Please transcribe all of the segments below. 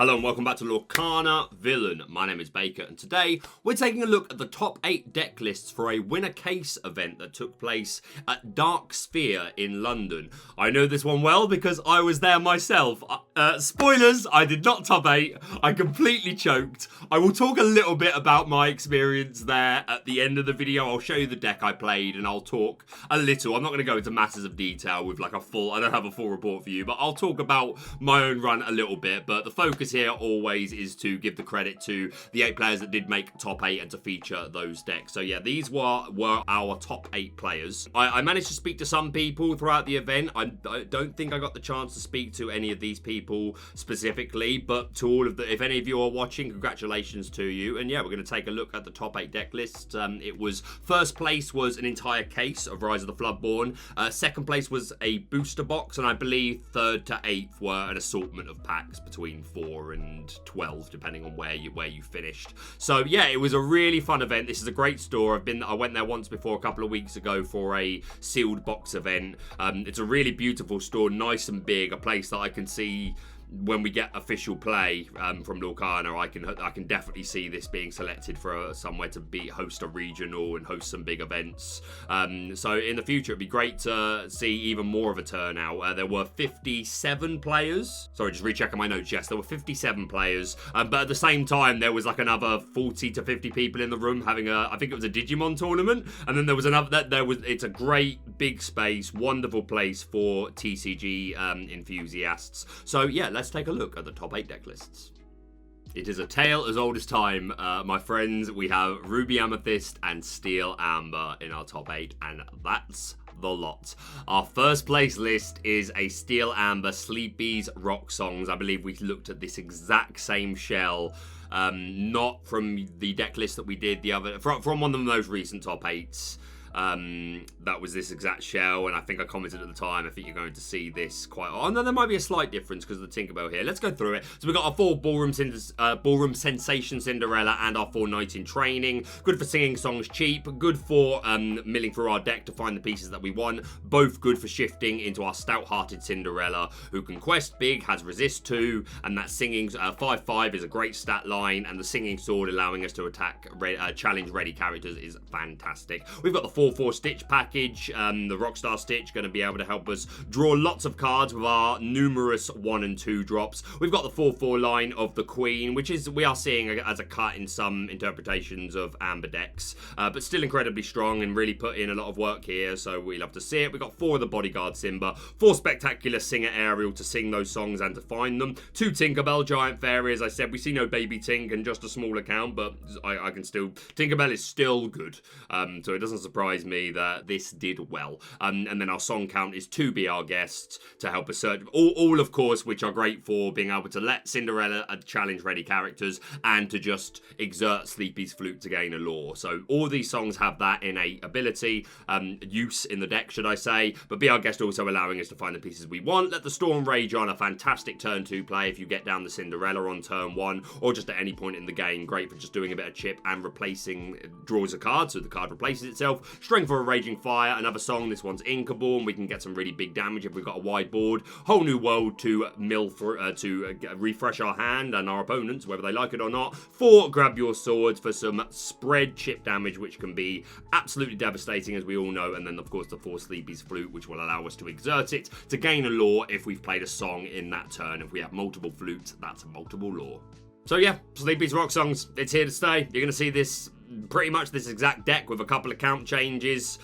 Hello and welcome back to Lorcana Villain. My name is Baker and today we're taking a look at the top 8 deck lists for a winner case event that took place at Dark Spherein London. I know this one well because I was there myself. Spoilers, I did not top 8. I completely choked. I will talk a little bit about my experience there at the end of the video. I'll show you the deck I played and I'll talk a little. I'm not going to go into masses of detail with like I don't have a full report for you, but I'll talk about my own run a little bit. But the focus here always is to give the credit to the 8 players that did make top 8 and to feature those decks. So yeah, these were our top 8 players. I managed to speak to some people throughout the event. I don't think I got the chance to speak to any of these people specifically, but to all of the, if any of you are watching, congratulations to you. And yeah, we're going to take a look at the top 8 deck lists. It was first place was an entire case of Rise of the Floodborn. Second place was a booster box, and I believe third to 8th were an assortment of packs between 4 and 12, depending on where you finished. So yeah, it was a really fun event. This is a great store. I went there once before a couple of weeks ago for a sealed box event. It's a really beautiful store, nice and big, a place that I can see when we get official play from Lorcana. I can definitely see this being selected for somewhere to host a regional and host some big events. So in the future, it'd be great to see even more of a turnout. There were 57 players. Sorry, just rechecking my notes. Yes, there were 57 players. But at the same time, there was like another 40 to 50 people in the room having I think it was a Digimon tournament. And then there was another. It's a great big space, wonderful place for TCG enthusiasts. So yeah, let's take a look at the top 8 deck lists. It is a tale as old as time, my friends. We have Ruby Amethyst and Steel Amber in our top 8, and that's the lot. Our first place list is a Steel Amber Sleepy's Rock Songs. I believe we looked at this exact same shell, not from the deck list that we did from one of the most recent top 8s. That was this exact shell, and I think I commented at the time, I think you're going to see this quite... Oh, no, there might be a slight difference because of the Tinkerbell here. Let's go through it. So we've got our 4 Ballroom Sensation Cinderella and our 4 Knight in Training. Good for singing songs cheap. Good for milling through our deck to find the pieces that we want. Both good for shifting into our Stout-Hearted Cinderella, who can quest big, has resist 2, and that singing 5/5 is a great stat line, and the Singing Sword allowing us to attack challenge ready characters is fantastic. We've got the 4/4 Stitch package, the Rockstar Stitch, going to be able to help us draw lots of cards with our numerous 1 and 2 drops. We've got the 4/4 line of the Queen, which is we are seeing as a cut in some interpretations of Amber decks, but still incredibly strong and really put in a lot of work here, so we love to see it. We've got 4 of the Bodyguard Simba, 4 Spectacular Singer Ariel to sing those songs and to find them, 2 Tinkerbell Giant Fairy. As I said, we see no Baby Tink and just a small account, but I can still... Tinkerbell is still good, so it doesn't surprise me that this did well. And then our song count is 2 Be Our Guests to help us search. All of course, which are great for being able to let Cinderella challenge ready characters and to just exert Sleepy's Flute to gain a lore. So all these songs have that innate ability, use in the deck, should I say. But Be Our Guest also allowing us to find the pieces we want. Let the Storm Rage on, a fantastic turn 2 play if you get down the Cinderella on turn 1 or just at any point in the game. Great for just doing a bit of chip and replacing, draws a card, so the card replaces itself. Strength for a Raging Fire, another song. This one's inkable, and we can get some really big damage if we've got a wide board. Whole New World to mill for refresh our hand and our opponents, whether they like it or not. 4 Grab Your Swords for some spread chip damage, which can be absolutely devastating, as we all know. And then, of course, the 4 Sleepy's Flute, which will allow us to exert it to gain a lore if we've played a song in that turn. If we have multiple flutes, that's multiple lore. So yeah, Sleepy's Rock Songs, it's here to stay. You're going to see this, pretty much this exact deck with a couple of count changes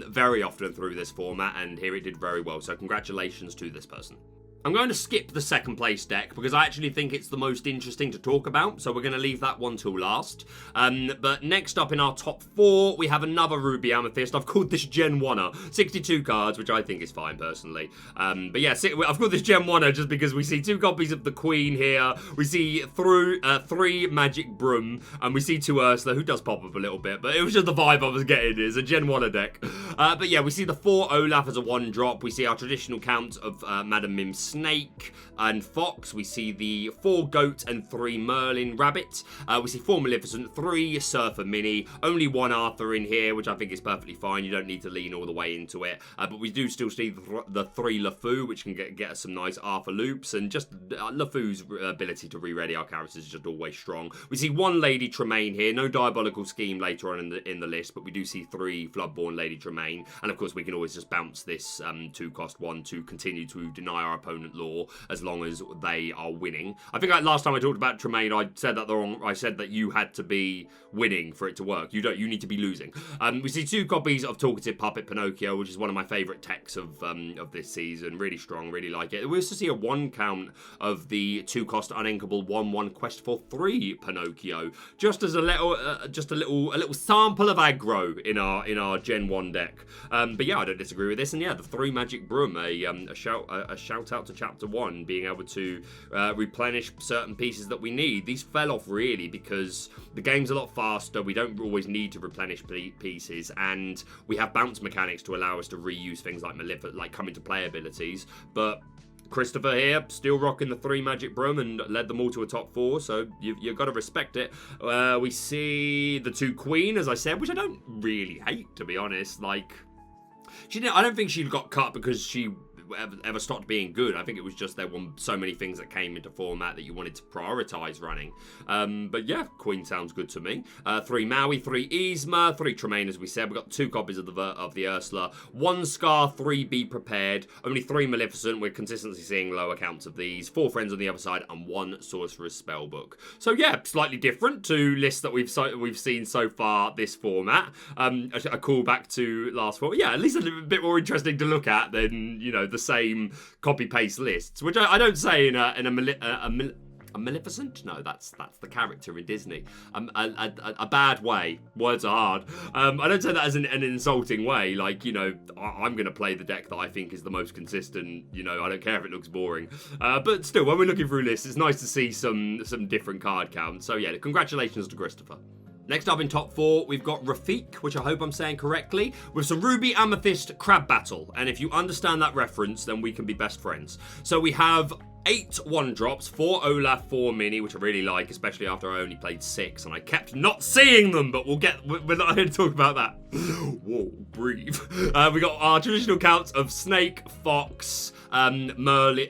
very often through this format, and here it did very well. So congratulations to this person. I'm going to skip the second place deck because I actually think it's the most interesting to talk about, so we're going to leave that one till last. But next up in our top 4, we have another Ruby Amethyst. I've called this GenWunner. 62 cards, which I think is fine, personally. But yeah, I've called this GenWunner just because we see 2 copies of the Queen here. We see 3 Magic Broom, and we see 2 Ursula, who does pop up a little bit, but it was just the vibe I was getting. It's a GenWunner deck. But yeah, we see the 4 Olaf as a 1-drop. We see our traditional count of Madam Mim's Snake and Fox. We see the 4 Goat and 3 Merlin Rabbit. We see 4 Maleficent, 3 Surfer Mini, only 1 Arthur in here, which I think is perfectly fine. You don't need to lean all the way into it. But we do still see the 3 LeFou, which can get us some nice Arthur loops, and just LeFou's ability to re-ready our characters is just always strong. We see 1 Lady Tremaine here, no Diabolical Scheme later on in the list, but we do see 3 Floodborn Lady Tremaine, and of course we can always just bounce this 2-cost 1 to continue to deny our opponent lore as long as they are winning. I think last time I talked about Tremaine, I said that wrong. I said that you had to be winning for it to work. You need to be losing. We see 2 copies of Talkative Puppet Pinocchio, which is one of my favourite techs of this season. Really strong, really like it. We also see a 1 count of the 2-cost uninkable 1/1 Quest for 3 Pinocchio, just as a little sample of aggro in our Gen 1 deck. But yeah, I don't disagree with this. And yeah, the 3 Magic Broom, a shout out to Chapter 1, being able to replenish certain pieces that we need. These fell off really because the game's a lot faster. We don't always need to replenish pieces, and we have bounce mechanics to allow us to reuse things like come into play abilities. But Christopher here, still rocking the 3 Magic Broom and led them all to a top 4, so you've got to respect it. We see the 2 Queen, as I said, which I don't really hate, to be honest. Like, I don't think she got cut because she ever stopped being good. I think it was just there were so many things that came into format that you wanted to prioritize running. But yeah, Queen sounds good to me. 3 Maui, 3 Yzma, 3 Tremaine, as we said. We've got 2 copies of the Ursula, 1 Scar, 3 Be Prepared, only 3 Maleficent. We're consistently seeing lower counts of these, 4 Friends on the other side, and 1 Sorcerer's Spellbook. So yeah, slightly different to lists that we've seen so far this format. A callback to last format. Yeah, at least a little bit more interesting to look at than, the same copy-paste lists, which I don't say in a Maleficent? No, that's the character in Disney. A bad way. Words are hard. I don't say that as an insulting way. Like, I'm going to play the deck that I think is the most consistent. I don't care if it looks boring. But still, when we're looking through lists, it's nice to see some different card counts. So yeah, congratulations to Christopher. Next up in top 4, we've got Rafik, which I hope I'm saying correctly, with some Ruby Amethyst Crab Battle. And if you understand that reference, then we can be best friends. So we have 8 1-drops, 4 Olaf, 4 Mini, which I really like, especially after I only played 6, and I kept not seeing them, but we're not here to talk about that. Whoa, breathe. We got our traditional counts of Snake, Fox, Merlin,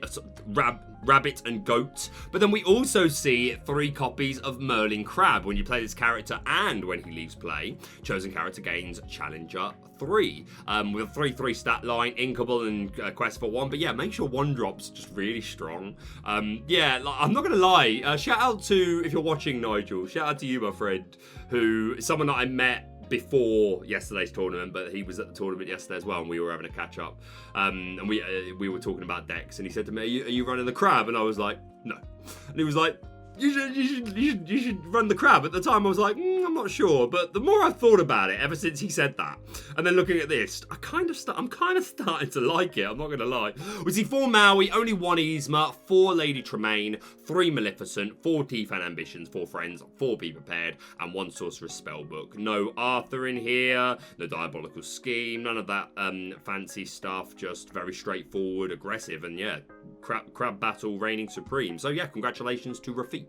Rabbit and Goat, but then we also see 3 copies of Merlin Crab when you play this character and when he leaves play. Chosen character gains Challenger 3 with a 3/3 stat line, Inkable and Quest for 1. But yeah, make sure 1-drop's just really strong. Yeah, I'm not gonna lie. Shout out to, if you're watching, Nigel. Shout out to you, my friend, who is someone that I met before yesterday's tournament, but he was at the tournament yesterday as well, and we were having a catch up, and we were talking about decks, and he said to me, are you running the Crab? And I was like, no. And he was like, you should run the Crab. At the time, I was like, I'm not sure. But the more I've thought about it, ever since he said that, and then looking at this, I'm kind of starting to like it. I'm not going to lie. We see 4 Maui, only 1 Yzma, 4 Lady Tremaine, 3 Maleficent, 4 Tiefan Ambitions, 4 Friends, 4 Be Prepared, and 1 Sorcerer's Spellbook. No Arthur in here, no Diabolical Scheme, none of that fancy stuff. Just very straightforward, aggressive, and yeah, crab battle reigning supreme. So yeah, congratulations to Rafik.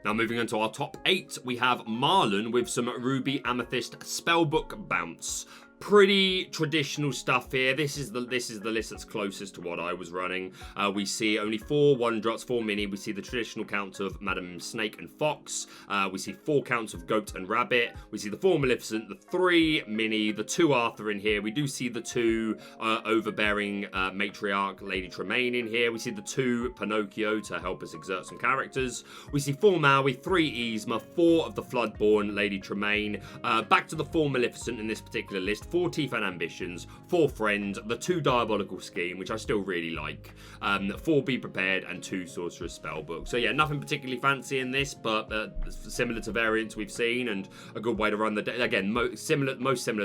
Now moving on to our top 8, we have Marlon with some Ruby Amethyst Spellbook Bounce. Pretty traditional stuff here. This is the list that's closest to what I was running. We see only 4 1-drops, 4 Mini. We see the traditional counts of Madam Snake and Fox. We see 4 counts of Goat and Rabbit. We see the 4 Maleficent, the 3 Mini, the 2 Arthur in here. We do see the 2 overbearing matriarch Lady Tremaine in here. We see the 2 Pinocchio to help us exert some characters. We see 4 Maui, 3 Yzma, 4 of the Floodborn Lady Tremaine. Back to the 4 Maleficent in this particular list. 4 Tiefan Ambitions, 4 Friends, the 2 Diabolical Scheme, which I still really like, 4 Be Prepared, and 2 Sorcerer's Spellbook. So yeah, nothing particularly fancy in this, but similar to variants we've seen, and a good way to run the deck. Again, most similar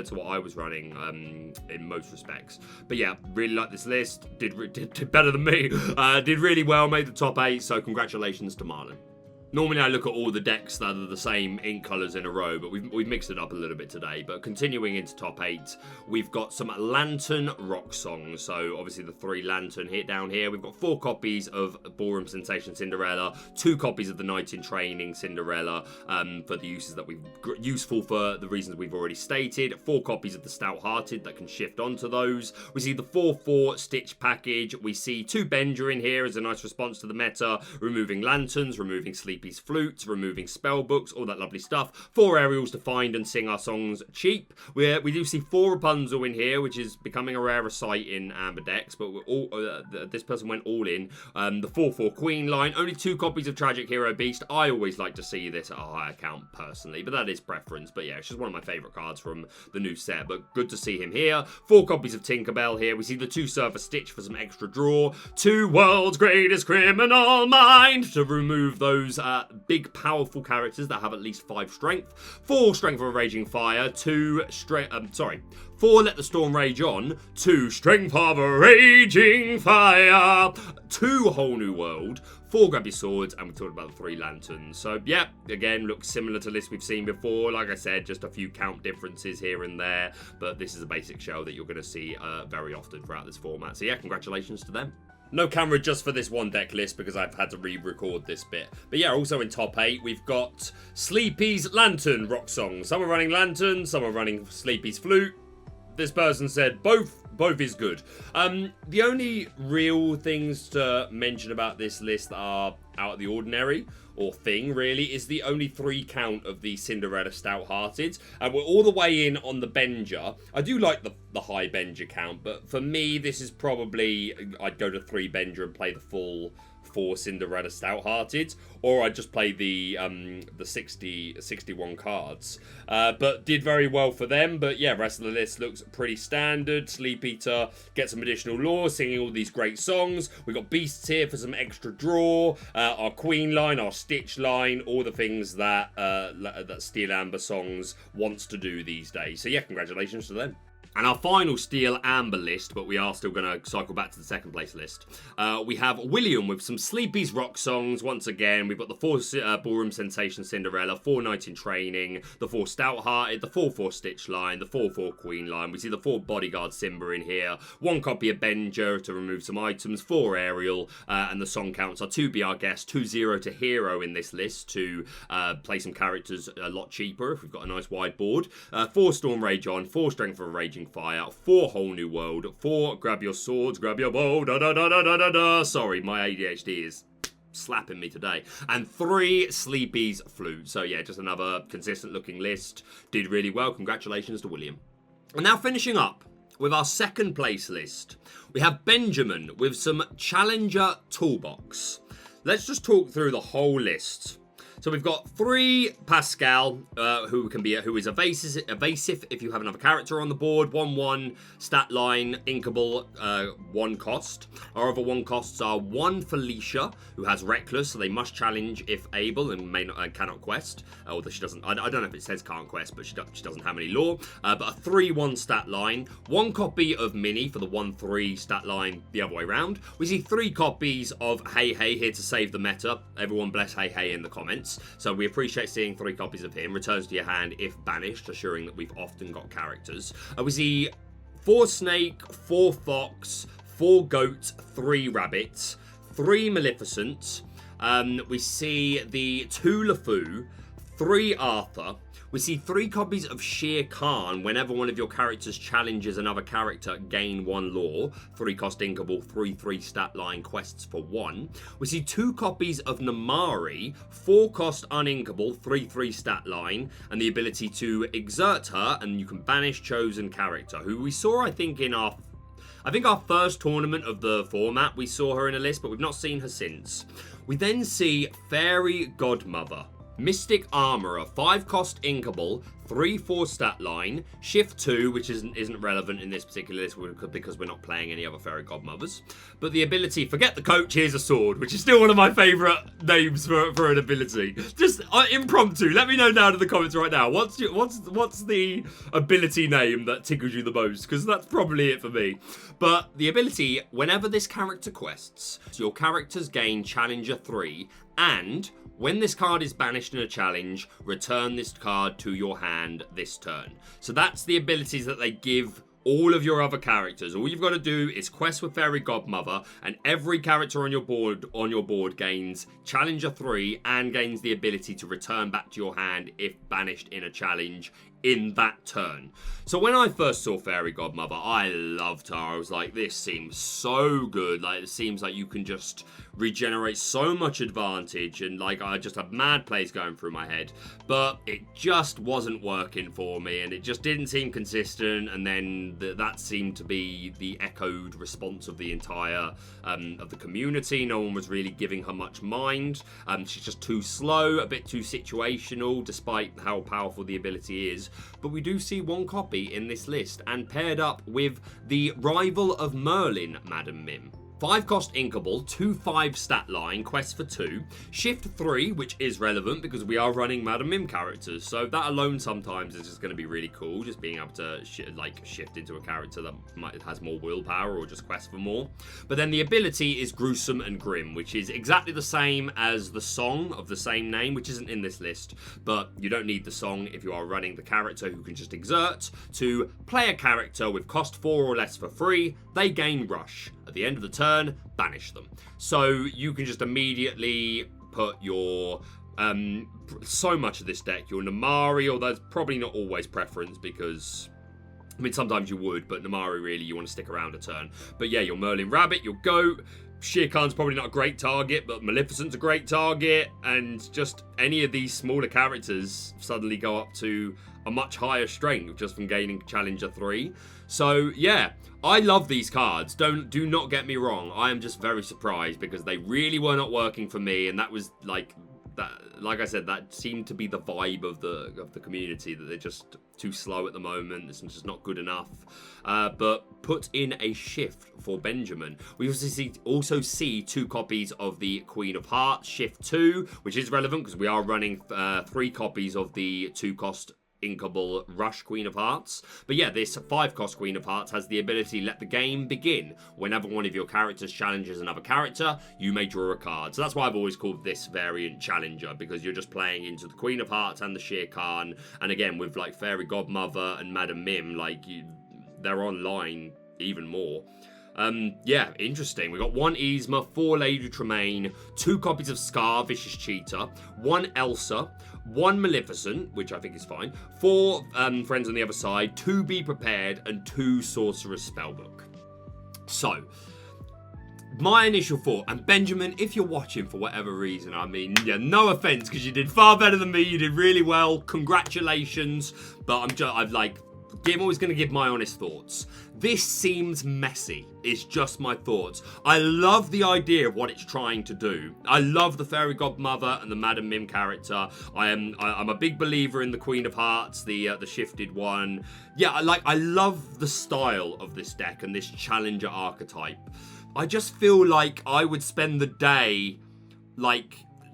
to what I was running in most respects. But yeah, really like this list. Did better than me. Did really well, made the top 8, so congratulations to Marlon. Normally I look at all the decks that are the same ink colours in a row, but we've mixed it up a little bit today. But continuing into top 8, we've got some Lantern rock songs. So obviously the 3 Lantern hit down here. We've got 4 copies of Ballroom Sensation Cinderella, 2 copies of the Knight in Training Cinderella for the uses that we've useful for the reasons we've already stated. 4 copies of the Stout Hearted that can shift onto those. We see the 4/4 Stitch package. We see 2 Bender in here as a nice response to the meta, removing Lanterns, removing Sleepy's Flutes, removing Spellbooks, all that lovely stuff. 4 Ariels to find and sing our songs cheap. We do see 4 Rapunzel in here, which is becoming a rarer sight in Amber decks, but we're all, this person went all in. The 4/4 Queen line, only 2 copies of Tragic Hero Beast. I always like to see this at a higher count personally, but that is preference. But yeah, it's just one of my favourite cards from the new set, but good to see him here. 4 copies of Tinkerbell here. We see the 2 Surfer Stitch for some extra draw. 2 World's Greatest Criminal Mind to remove those big powerful characters that have at least 5 strength. 4 Strength of a Raging Fire. 4 Let the Storm Rage On. 2 Strength of a Raging Fire. 2 Whole New World. 4 Grab Your Swords, and we talked about the 3 Lanterns. So, yeah, again, looks similar to lists we've seen before. Like I said, just a few count differences here and there, but this is a basic shell that you're going to see very often throughout this format. So, yeah, congratulations to them. No camera just for this one deck list because I've had to re-record this bit. But yeah, also in top 8, we've got Sleepy's Lantern rock song. Some are running Lantern, some are running Sleepy's Flute. This person said both is good. The only real things to mention about this list that are out of the ordinary, or thing really, is the only 3 count of the Cinderella Stout-Hearted. And we're all the way in on the Benger. I do like the high Benger count, but for me, this is probably, I'd go to 3 Benger and play the full 4 Cinderella Stout-Hearted, or I'd just play the 61 cards. But did very well for them. But yeah, rest of the list looks pretty standard. Sleep Eater gets some additional lore, singing all these great songs. We got Beasts here for some extra draw. Our Queen line, our Stitch line, all the things that that Steel Amber Songs wants to do these days. So yeah, congratulations to them. And our final Steel Amber list, but we are still going to cycle back to the second place list. We have William with some Sleepy's rock songs. Once again, we've got the 4 Ballroom Sensation Cinderella, 4 Knight in Training, the 4 Stout Hearted, the 4/4 Stitch line, the 4/4 Queen line. We see the 4 Bodyguard Simba in here, 1 copy of Benger to remove some items, 4 Ariel, and the song counts are 2 Be Our Guest, 2 Zero to Hero in this list to play some characters a lot cheaper if we've got a nice wide board. 4 Storm Rage On, 4 Strength of a Raging Fire, 4 Whole New World, 4 Grab Your Swords, Grab Your Bow, da da da da da da da. Sorry, my ADHD is slapping me today. And 3 Sleepy's Flute. So yeah, just another consistent looking list. Did really well. Congratulations to William. And now finishing up with our second place list, we have Benjamin with some Challenger Toolbox. Let's just talk through the whole list. So we've got 3 Pascal, who is evasive if you have another character on the board. 1/1 stat line, inkable, 1 cost. Our other 1 costs are 1 Felicia, who has reckless, so they must challenge if able and cannot quest. Although she doesn't, I don't know if it says can't quest, but she doesn't have any lore. But a 3/1 stat line, 1 copy of Minnie for the 1/3 stat line the other way around. We see 3 copies of Hey Hey here to save the meta. Everyone bless Hey Hey in the comments. So we appreciate seeing 3 copies of him. Returns to your hand if banished, assuring that we've often got characters. We see 4 Snake, 4 Fox, 4 Goat, 3 Rabbit, 3 Maleficent. We see the 2 LeFou, 3 Arthur. We see 3 copies of Shere Khan. Whenever one of your characters challenges another character, gain 1 lore. 3 cost inkable, 3/3 stat line quests for 1. We see 2 copies of Namari, 4 cost uninkable, 3/3 stat line, and the ability to exert her, and you can banish chosen character, who we saw, I think our first tournament of the format, we saw her in a list, but we've not seen her since. We then see Fairy Godmother. Mystic Armourer, 5 cost inkable, 3/4 stat line, shift 2, which isn't relevant in this particular list because we're not playing any other Fairy Godmothers. But the ability, forget the coach, here's a sword, which is still one of my favourite names for an ability. Just impromptu, let me know down in the comments right now. What's the ability name that tickles you the most? Because that's probably it for me. But the ability, whenever this character quests, your characters gain Challenger 3 and When this card is banished in a challenge, return this card to your hand this turn. So that's the abilities that they give all of your other characters. All you've got to do is quest with Fairy Godmother, and every character on your board gains Challenger 3 and gains the ability to return back to your hand if banished in a challenge in that turn. So when I first saw Fairy Godmother, I loved her. I was like, this seems so good. Like, it seems like you can just regenerate so much advantage, and like I just had mad plays going through my head, but it just wasn't working for me, and it just didn't seem consistent. And then that seemed to be the echoed response of the entire of the community. No one was really giving her much mind. She's just too slow, a bit too situational, despite how powerful the ability is. But we do see one copy in this list, and paired up with the rival of Merlin, Madam Mim. 5-cost Inkable, 2/5 stat line, quest for 2. Shift 3, which is relevant because we are running Madam Mim characters. So that alone sometimes is just going to be really cool, just being able to shift into a character that has more willpower or just quest for more. But then the ability is Gruesome and Grim, which is exactly the same as the song of the same name, which isn't in this list. But you don't need the song if you are running the character who can just exert to play a character with cost 4 or less for free. They gain Rush. At the end of the turn, banish them. So you can just immediately put your so much of this deck, your Namari, although that's probably not always preference, because I mean sometimes you would, but Namari really you want to stick around a turn. But yeah, your Merlin Rabbit, your Goat, Shere Khan's probably not a great target, but Maleficent's a great target, and just any of these smaller characters suddenly go up to a much higher strength just from gaining Challenger 3. So yeah, I love these cards. Do not get me wrong. I am just very surprised because they really were not working for me, and that was like I said, that seemed to be the vibe of the community, that they're just too slow at the moment. This is just not good enough. But put in a shift for Benjamin. We also see 2 copies of the Queen of Hearts, shift 2, which is relevant because we are running 3 copies of the 2-cost Inkable Rush Queen of Hearts. But yeah, this 5-cost Queen of Hearts has the ability let the game begin. Whenever one of your characters challenges another character, you may draw a card. So that's why I've always called this variant Challenger, because you're just playing into the Queen of Hearts and the Shere Khan. And again, with like Fairy Godmother and Madam Mim, they're online even more. Yeah, interesting. We got 1 Yzma, 4 Lady Tremaine, 2 copies of Scar, Vicious Cheetah, 1 Elsa, 1 Maleficent, which I think is fine, 4 Friends on the Other Side, 2 Be Prepared, and 2 Sorcerer's Spellbook. So, my initial thought, and Benjamin, if you're watching for whatever reason, I mean, yeah, no offense, because you did far better than me, you did really well, congratulations, but I'm always going to give my honest thoughts. This seems messy. It's just my thoughts. I love the idea of what it's trying to do. I love the Fairy Godmother and the Madam Mim character. I'm a big believer in the Queen of Hearts, the shifted one. Yeah, I love the style of this deck and this Challenger archetype. I just feel like I would spend the day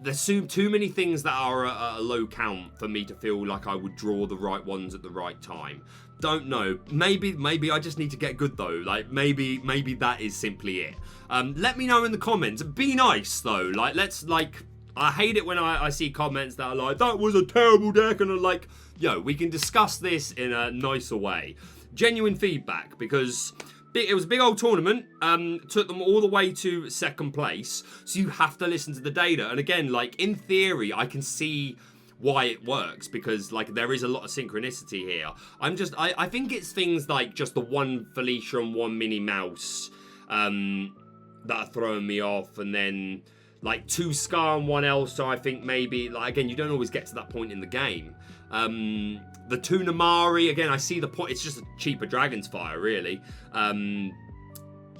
there's too many things that are a low count for me to feel like I would draw the right ones at the right time. Don't know. Maybe I just need to get good though. Maybe that is simply it. Let me know in the comments. Be nice though. I hate it when I see comments that are like, that was a terrible deck, and I'm like, yo, we can discuss this in a nicer way. Genuine feedback, because it was a big old tournament, took them all the way to 2nd place, so you have to listen to the data. And again, in theory, I can see why it works, because there is a lot of synchronicity here. I think it's things like just the 1 Felicia and 1 Minnie Mouse that are throwing me off, and then 2 Scar and 1 Elsa. I think maybe, again, you don't always get to that point in the game. The 2 Namari, again, I see the point. It's just a cheaper Dragon's Fire, really.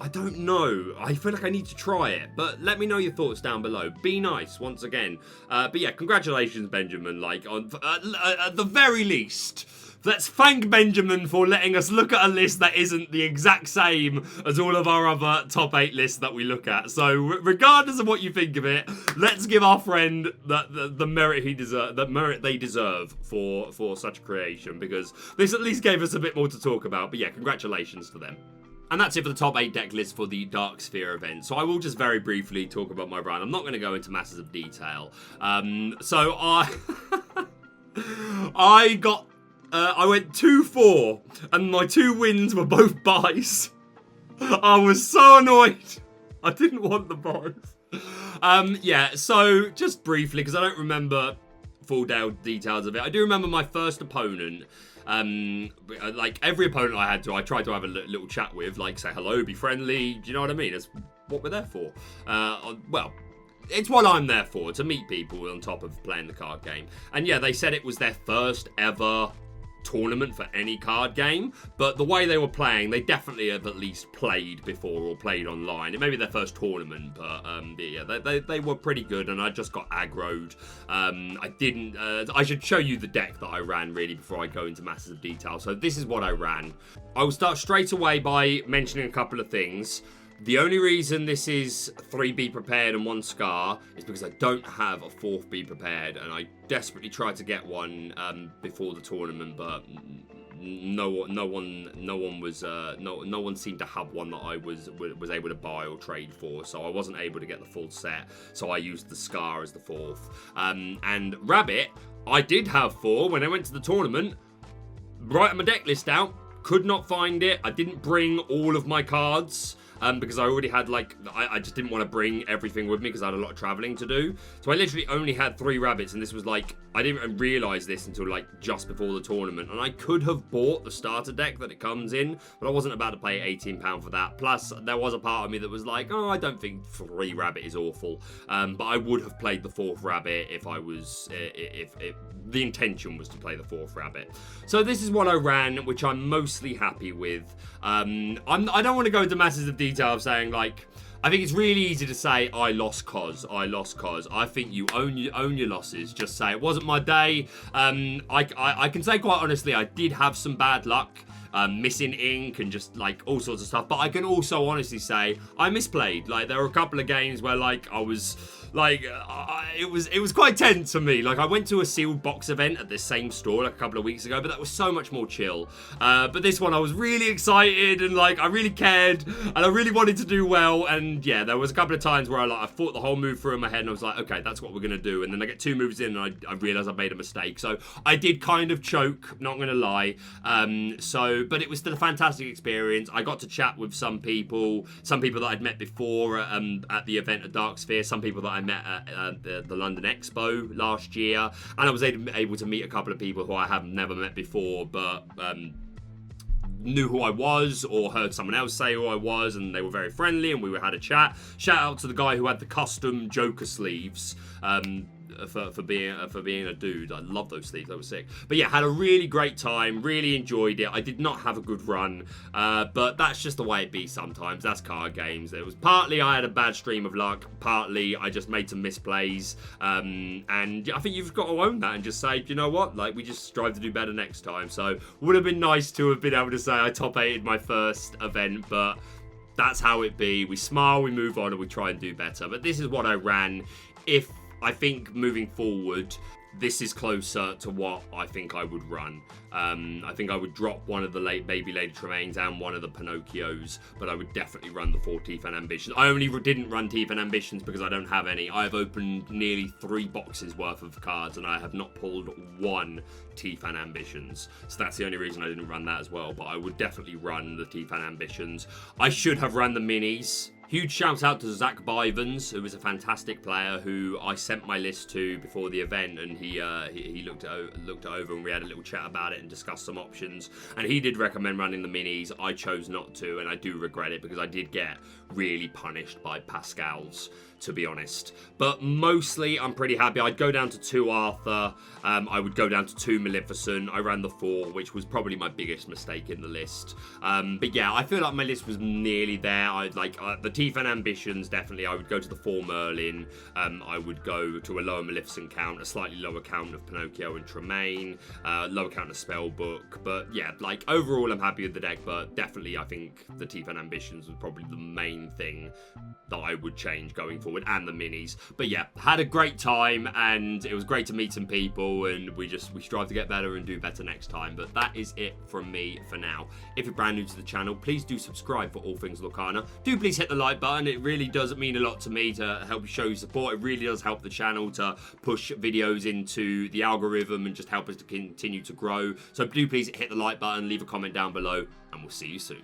I don't know. I feel like I need to try it. But let me know your thoughts down below. Be nice, once again. But yeah, congratulations, Benjamin. At the very least, let's thank Benjamin for letting us look at a list that isn't the exact same as all of our other top 8 lists that we look at. So regardless of what you think of it, let's give our friend the merit they deserve for such a creation, because this at least gave us a bit more to talk about. But yeah, congratulations to them. And that's it for the top 8 deck list for the Dark Sphere event. So I will just very briefly talk about my run. I'm not going to go into masses of detail. So I went 2-4, and my 2 wins were both buys. I was so annoyed. I didn't want the buys. Yeah, so just briefly, because I don't remember full details of it. I do remember my first opponent. Like every opponent I had I tried to have a little chat with, like say hello, be friendly. Do you know what I mean? That's what we're there for. Well, it's what I'm there for, to meet people on top of playing the card game. And yeah, they said it was their first ever tournament for any card game, but the way they were playing, they definitely have at least played before or played online. It may be their first tournament, but yeah, they were pretty good, and I just got aggroed. I should show you the deck that I ran really before I go into masses of detail. So this is what I ran. I will start straight away by mentioning a couple of things. The only reason this is 3 Be Prepared and 1 Scar is because I don't have a 4th Be Prepared, and I desperately tried to get one before the tournament, but no one seemed to have one that I was able to buy or trade for, so I wasn't able to get the full set. So I used the Scar as the 4th. And Rabbit, I did have 4 when I went to the tournament. Writing my deck list out, could not find it. I didn't bring all of my cards. Because I already had, like, I just didn't want to bring everything with me because I had a lot of traveling to do. So I literally only had 3 rabbits, and this was like, I didn't realise this until like just before the tournament. And I could have bought the starter deck that it comes in, but I wasn't about to pay £18 for that. Plus, there was a part of me that was like, oh, I don't think 3 rabbit is awful. But I would have played the 4th rabbit if I was, if the intention was to play the 4th rabbit. So this is what I ran, which I'm mostly happy with. I don't want to go into masses of detail of saying, like, I think it's really easy to say I lost cause. I think you own your losses. Just say it wasn't my day. I can say quite honestly, I did have some bad luck. Missing ink and just like all sorts of stuff, but I can also honestly say I misplayed. Like there were a couple of games where like I was like it was quite tense for me. Like I went to a sealed box event at this same store like a couple of weeks ago, but that was so much more chill. But this one I was really excited and like I really cared and I really wanted to do well. And yeah, there was a couple of times where I thought the whole move through in my head and I was like, okay, that's what we're gonna do. And then I get 2 moves in and I realized I made a mistake. So I did kind of choke, not gonna lie. But it was still a fantastic experience. I got to chat with some people that I'd met before at the event at Dark Sphere, some people that I met at the London Expo last year, and I was able to meet a couple of people who I have never met before, but knew who I was or heard someone else say who I was, and they were very friendly and we had a chat. Shout out to the guy who had the custom Joker sleeves. For being a dude. I love those sleeves, they were sick. But yeah, had a really great time, really enjoyed it. I did not have a good run, but that's just the way it be sometimes. That's card games. It was partly I had a bad stream of luck, partly I just made some misplays, and I think you've got to own that and just say, you know what, like we just strive to do better next time. So would have been nice to have been able to say I top 8'd my first event, but that's how it be. We smile, we move on, and we try and do better. But this is what I ran. I think moving forward, this is closer to what I think I would run. I think I would drop one of the Baby Lady Tremaines and one of the Pinocchios, but I would definitely run the 4 Teeth and Ambitions. I only didn't run Teeth and Ambitions because I don't have any. I have opened nearly 3 boxes worth of cards and I have not pulled 1 Teeth and Ambitions. So that's the only reason I didn't run that as well, but I would definitely run the Teeth and Ambitions. I should have run the minis. Huge shout out to Zach Bivens, who was a fantastic player who I sent my list to before the event, and he looked it over and we had a little chat about it and discussed some options. And he did recommend running the minis. I chose not to, and I do regret it because I did get really punished by Pascal's, to be honest. But mostly I'm pretty happy. I'd go down to 2 Arthur. I would go down to 2 Maleficent. I ran the 4, which was probably my biggest mistake in the list. But yeah, I feel like my list was nearly there. I'd like the Teeth and Ambitions, definitely. I would go to the 4 Merlin. I would go to a lower Maleficent count, a slightly lower count of Pinocchio and Tremaine, lower count of Spellbook. But yeah, like overall I'm happy with the deck, but definitely I think the Teeth and Ambitions was probably the main thing that I would change going forward forward, and the minis. But yeah, had a great time, and it was great to meet some people, and we strive to get better and do better next time. But that is it from me for now. If you're brand new to the channel, please do subscribe for all things Lorcana. Do please hit the like button. It really does mean a lot to me to help show you support. It really does help the channel to push videos into the algorithm and just help us to continue to grow. So do please hit the like button, leave a comment down below, and we'll see you soon.